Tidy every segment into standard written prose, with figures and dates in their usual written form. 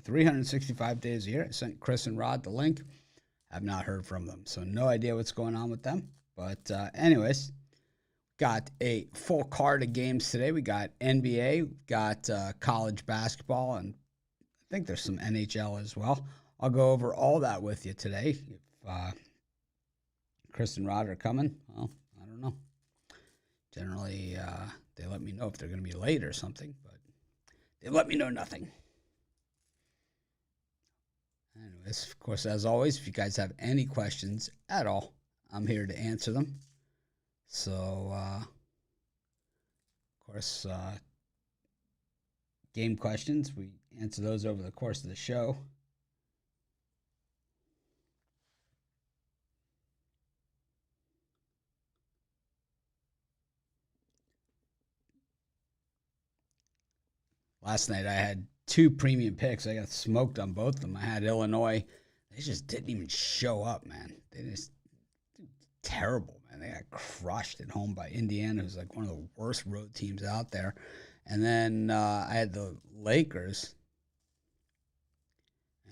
365 days a year. I sent Chris and Rod the link. Have not heard from them, so no idea what's going on with them. But anyways, got a full card of games today. We got NBA, got college basketball, and I think there's some NHL as well. I'll go over all that with you today. If Chris and Rod are coming, well, I don't know. Generally, they let me know if they're going to be late or something, but they let me know nothing. Anyways, of course, as always, if you guys have any questions at all, I'm here to answer them. So, of course, game questions, we answer those over the course of the show. Last night I had two premium picks. I got smoked on both of them. I had Illinois. They just didn't even show up, man. They just terrible, man. They got crushed at home by Indiana, who's like one of the worst road teams out there. And then I had the Lakers,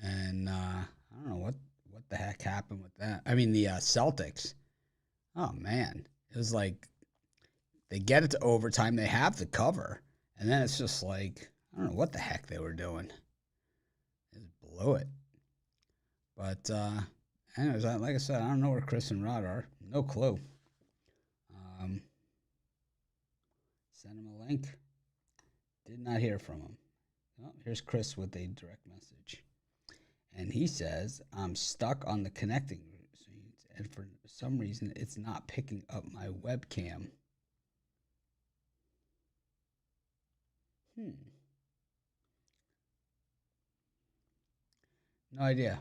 and I don't know what the heck happened with that. I mean, the Celtics. Oh, man. It was like they get it to overtime. They have the cover. And then it's just like, I don't know what the heck they were doing. They just blew it. But anyways, like I said, I don't know where Chris and Rod are. No clue. Send him a link. Did not hear from him. Oh, here's Chris with a direct message. And he says, I'm stuck on the connecting screens, and for some reason, it's not picking up my webcam. No idea.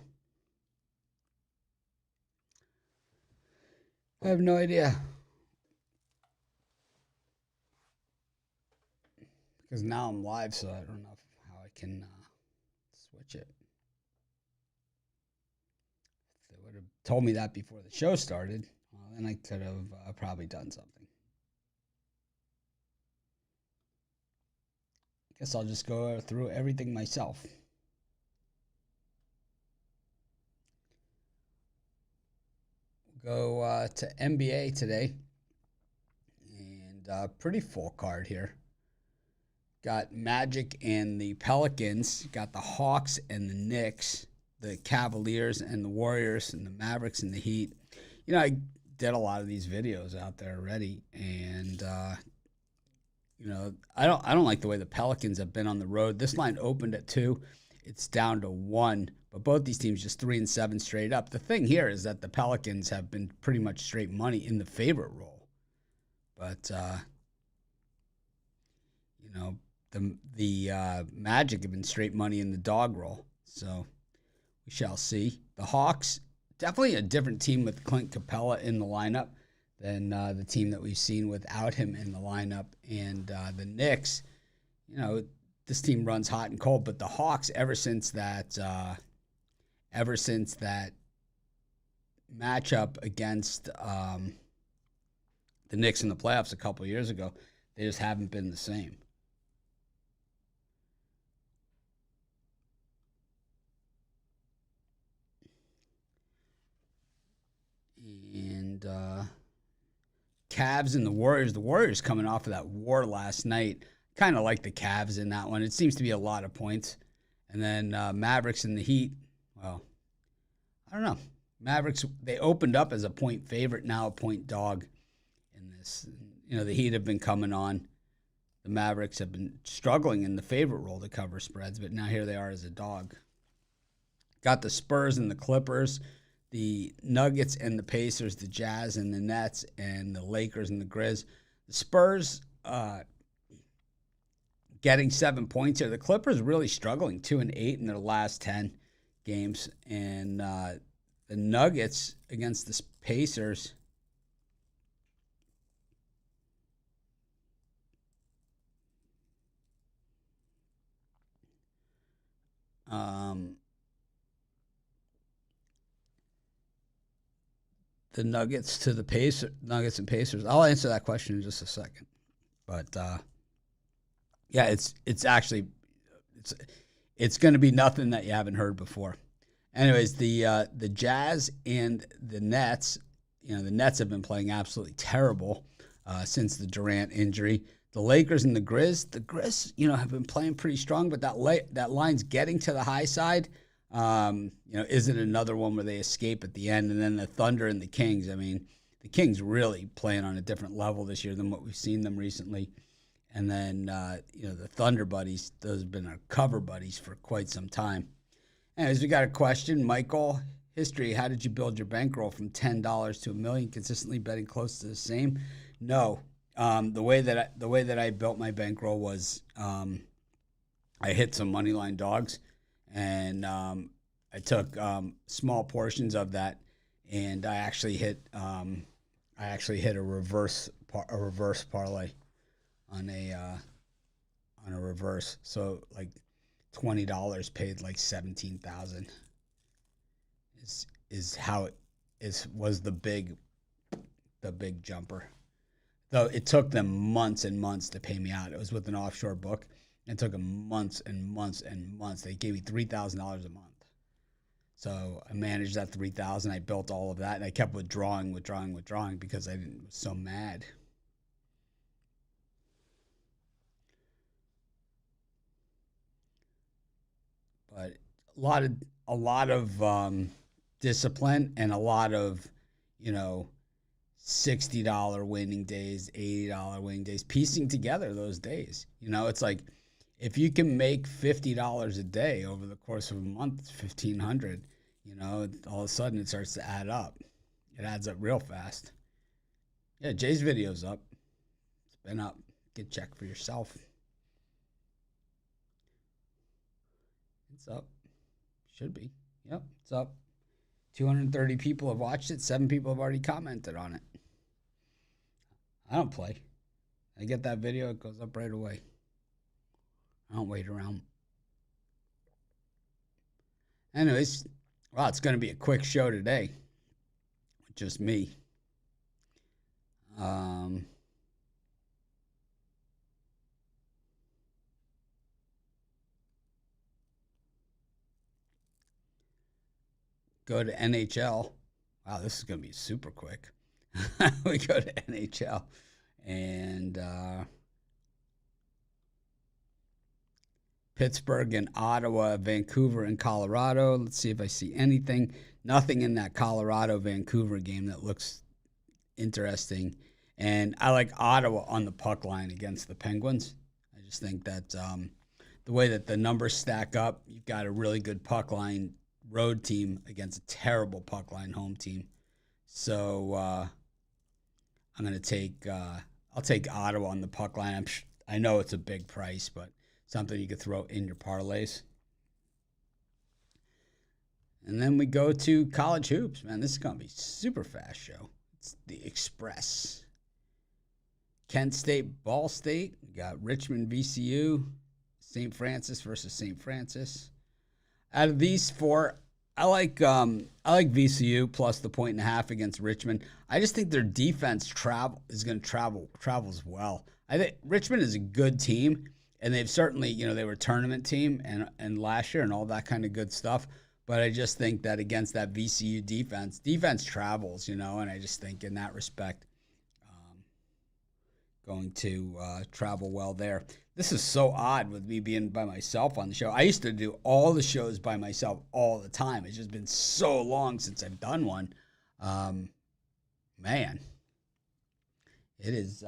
I have no idea. Because now I'm live, so I don't know how I can switch it. If they would have told me that before the show started, well, then I could have probably done something. Guess I'll just go through everything myself. We'll go to NBA today, and pretty full card here. Got Magic and the Pelicans, got the Hawks and the Knicks, the Cavaliers and the Warriors, and the Mavericks and the Heat. You know, I did a lot of these videos out there already, and you know, I don't like the way the Pelicans have been on the road. This line opened at 2. It's down to 1. But both these teams just 3-7 straight up. The thing here is that the Pelicans have been pretty much straight money in the favorite role. But, you know, the Magic have been straight money in the dog roll. So we shall see. The Hawks, definitely a different team with Clint Capella in the lineup than the team that we've seen without him in the lineup. And the Knicks, you know, this team runs hot and cold. But the Hawks, ever since that matchup against the Knicks in the playoffs a couple of years ago, they just haven't been the same. And Cavs and the Warriors. The Warriors coming off of that war last night. Kind of like the Cavs in that one. It seems to be a lot of points. And then Mavericks and the Heat. Well, I don't know. Mavericks, they opened up as a point favorite, now a point dog in this. You know, the Heat have been coming on. The Mavericks have been struggling in the favorite role to cover spreads, but now here they are as a dog. Got the Spurs and the Clippers, the Nuggets and the Pacers, the Jazz and the Nets, and the Lakers and the Grizz. The Spurs getting 7 points here. The Clippers really struggling, 2-8 in their last 10 games. And the Nuggets against the Pacers, the Nuggets to the Nuggets and Pacers. I'll answer that question in just a second. But yeah, it's actually it's going to be nothing that you haven't heard before. Anyways, the Jazz and the Nets, the Nets have been playing absolutely terrible since the Durant injury. The Lakers and the Grizz, have been playing pretty strong, but that line's getting to the high side. Is it another one where they escape at the end? And then the Thunder and the Kings. I mean, the Kings really playing on a different level this year than what we've seen them recently. And then, the Thunder buddies, those have been our cover buddies for quite some time. Anyways, we got a question. Michael, history, how did you build your bankroll from $10 to $1 million, consistently betting close to the same? No. The way that I built my bankroll was I hit some money line dogs, and I took small portions of that, and I actually hit a reverse parlay on a reverse. So like $20 paid like 17,000 is how it was the big jumper. Though it took them months and months to pay me out. It was with an offshore book. It took them months and months and months. They gave me $3,000 a month. So I managed that $3,000. I built all of that, and I kept withdrawing because I was so mad. But a lot of discipline and a lot of, $60 winning days, $80 winning days, piecing together those days. It's like if you can make $50 a day over the course of a month, it's $1,500. All of a sudden it starts to add up. It adds up real fast. Yeah, Jay's video's up. It's been up. Get checked for yourself. It's up. Should be. Yep, it's up. 230 people have watched it. 7 people have already commented on it. I don't play. I get that video, it goes up right away. I don't wait around. Anyways, well, it's going to be a quick show today. Just me. Go to NHL. Wow, this is going to be super quick. We go to NHL and Pittsburgh and Ottawa, Vancouver and Colorado. Let's see if I see anything. Nothing in that Colorado-Vancouver game that looks interesting. And I like Ottawa on the puck line against the Penguins. I just think that the way that the numbers stack up, you've got a really good puck line road team against a terrible puck line home team. So I'm going to take I'll take Ottawa on the puck line. I know it's a big price, but something you could throw in your parlays. And then we go to college hoops. Man, this is going to be a super fast show. It's the Express. Kent State, Ball State. We got Richmond, VCU. St. Francis versus St. Francis. Out of these four, I like VCU plus the 1.5 against Richmond. I just think their defense is going to travels well. I think Richmond is a good team, and they've certainly, they were a tournament team and last year and all that kind of good stuff. But I just think that against that VCU defense travels, and I just think in that respect, going to travel well there. This is so odd with me being by myself on the show. I used to do all the shows by myself all the time. It's just been so long since I've done one. Man, it is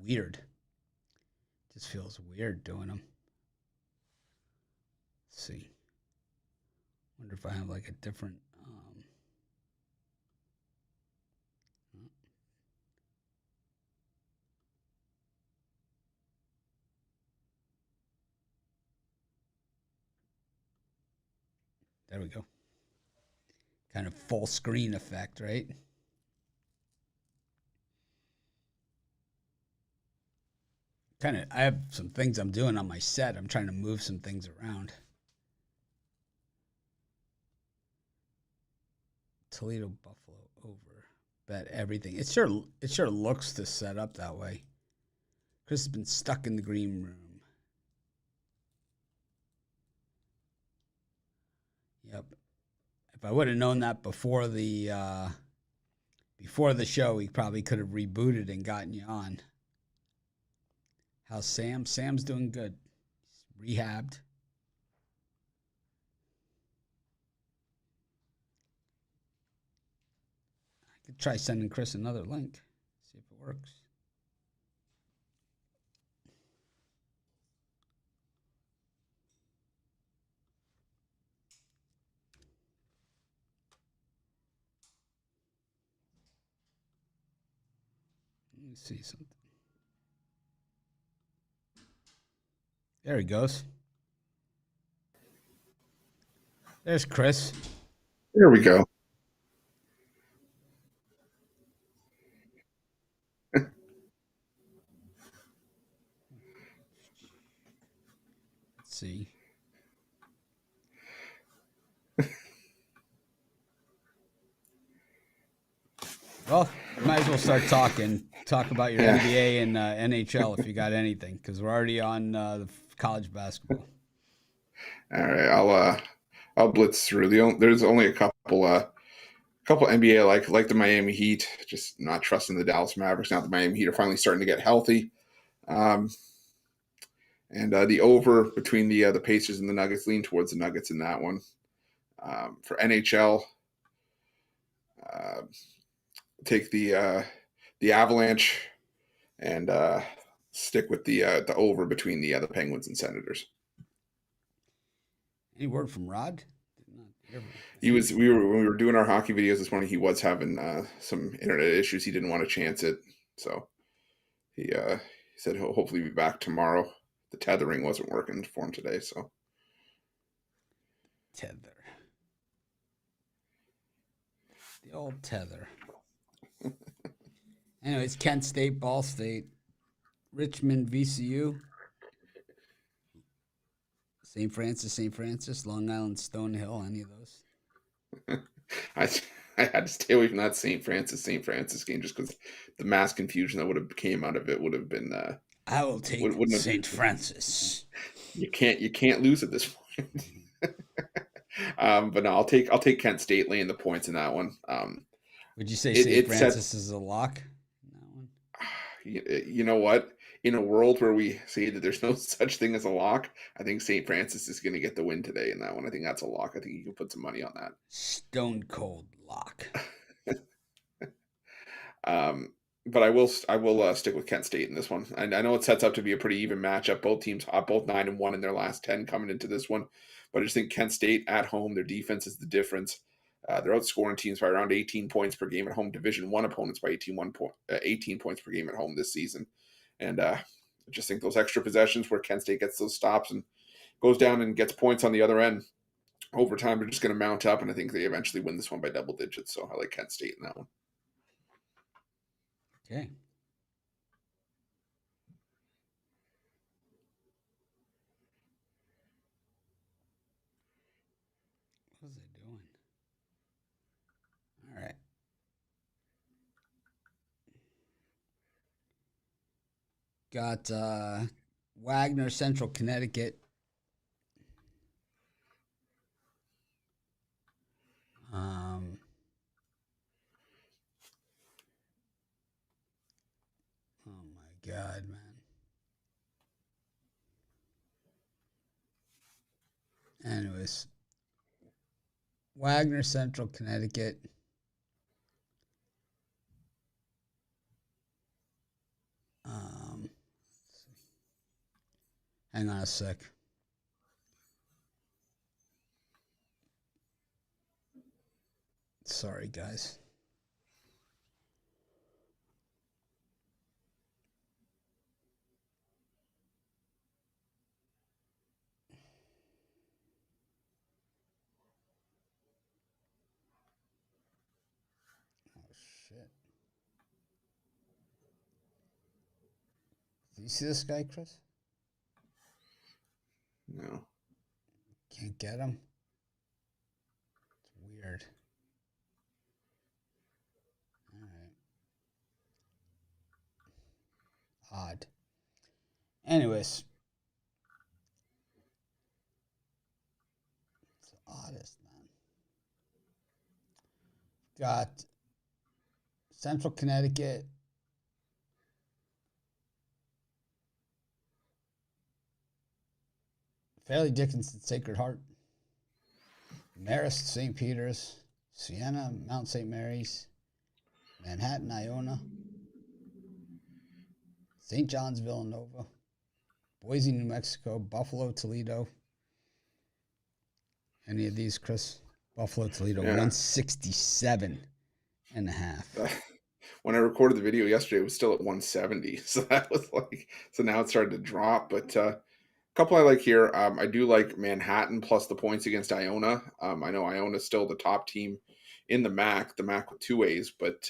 weird. It just feels weird doing them. Let's see. Wonder if I have like a different. There we go. Kind of full screen effect, right? I have some things I'm doing on my set. I'm trying to move some things around. Toledo Buffalo over. Bet everything. It sure looks to set up that way. Chris has been stuck in the green room. Yep. If I would have known that before the show, we probably could have rebooted and gotten you on. How's Sam? Sam's doing good. He's rehabbed. I could try sending Chris another link. See if it works. Let me see something. There he goes. There's Chris. There we go. Let's see. Well, you might as well start talking. Talk about your NBA and NHL if you got anything, because we're already on the college basketball. All right, I'll blitz through. There's only a couple NBA like the Miami Heat. Just not trusting the Dallas Mavericks. Now the Miami Heat are finally starting to get healthy. And the over between the Pacers and the Nuggets, lean towards the Nuggets in that one. For NHL, take the Avalanche and stick with the over between the Penguins and Senators. Any word from Rod? When we were doing our hockey videos this morning, he was having some internet issues. He didn't want to chance it, so he said he'll hopefully be back tomorrow. The tethering wasn't working for him today, so tether. The old tether. Anyways, Kent State, Ball State, Richmond, VCU, St. Francis, Long Island, Stonehill, any of those? I had to stay away from that St. Francis game just because the mass confusion that would have came out of it would have been. I will take St. Francis. You can't lose at this point. But no, I'll take Kent State laying the points in that one. Would you say St. Francis is a lock in that one? You know what? In a world where we say that there's no such thing as a lock, I think St. Francis is going to get the win today in that one. I think that's a lock. I think you can put some money on that. Stone cold lock. But I will stick with Kent State in this one. I know it sets up to be a pretty even matchup. Both teams both 9-1 in their last 10 coming into this one. But I just think Kent State at home, their defense is the difference. They're outscoring teams by around 18 points per game at home. Division I opponents by 18 points per game at home this season. And I just think those extra possessions where Kent State gets those stops and goes down and gets points on the other end, over time they're just going to mount up, and I think they eventually win this one by double digits. So I like Kent State in that one. Okay. What was I doing? All right. Got Wagner, Central Connecticut. Oh my God, man. Anyways, Wagner, Central Connecticut. Hang on a sec. Sorry, guys. Oh, shit. Do you see this guy, Chris? No. Can't get him? It's weird. All right. Odd. Anyways. It's the oddest, man. got Central Connecticut, Fairleigh Dickinson, Sacred Heart, Marist, St. Peter's, Siena, Mount St. Mary's, Manhattan, Iona, St. John's, Villanova, Boise, New Mexico, Buffalo, Toledo. Any of these, Chris? Buffalo, Toledo, Yeah. 167 and a half. When I recorded the video yesterday, it was still at 170. So that was like, so now it's starting to drop. But a couple I like here. I do like Manhattan plus the points against Iona. I know Iona's still the top team in the MAC with two A's, but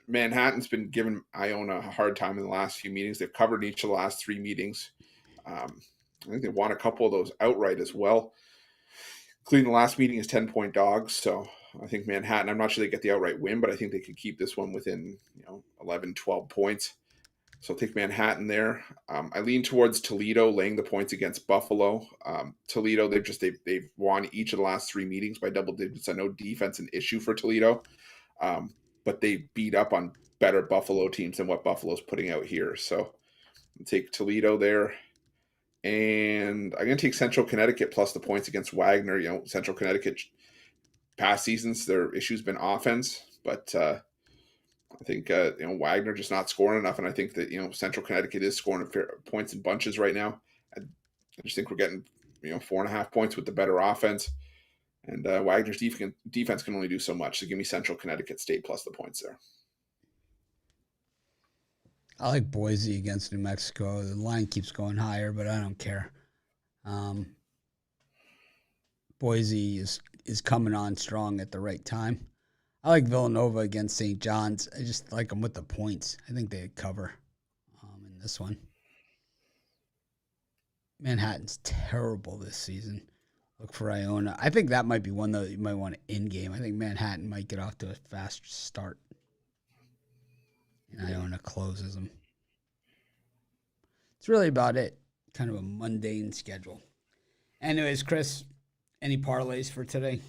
Manhattan's been giving Iona a hard time in the last few meetings. They've covered each of the last three meetings. I think they won a couple of those outright as well. Including the last meeting is 10-point dogs. So I think Manhattan, I'm not sure they get the outright win, but I think they could keep this one within 11, 12 points. So I'll take Manhattan there. I lean towards Toledo laying the points against Buffalo. Toledo, they've won each of the last three meetings by double digits. I know defense an issue for Toledo, but they beat up on better Buffalo teams than what Buffalo's putting out here. So I'll take Toledo there. And I'm going to take Central Connecticut plus the points against Wagner. Central Connecticut past seasons, their issue's been offense, but I think Wagner just not scoring enough, and I think that Central Connecticut is scoring points in bunches right now. I just think we're getting 4.5 points with the better offense, and Wagner's defense can only do so much. So give me Central Connecticut State plus the points there. I like Boise against New Mexico. The line keeps going higher, but I don't care. Boise is coming on strong at the right time. I like Villanova against St. John's. I just like them with the points. I think they cover in this one. Manhattan's terrible this season. Look for Iona. I think that might be one that you might want to in-game. I think Manhattan might get off to a fast start. And Iona closes them. It's really about it. Kind of a mundane schedule. Anyways, Chris, any parlays for today?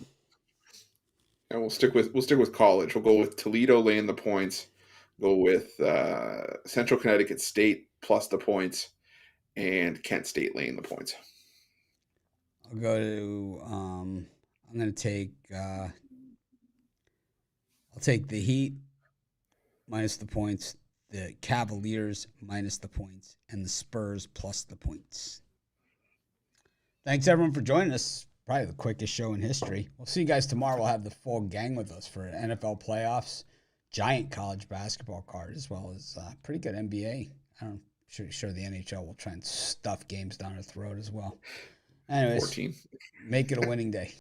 And we'll stick with college. We'll go with Toledo laying the points. Go with Central Connecticut State plus the points, and Kent State laying the points. I'll go to. I'm going to take. I'll take the Heat minus the points, the Cavaliers minus the points, and the Spurs plus the points. Thanks everyone for joining us. Probably the quickest show in history. We'll see you guys tomorrow. We'll have the full gang with us for NFL playoffs, giant college basketball card, as well as pretty good NBA. I'm sure the NHL will try and stuff games down our throat as well. Anyways, 14. Make it a winning day.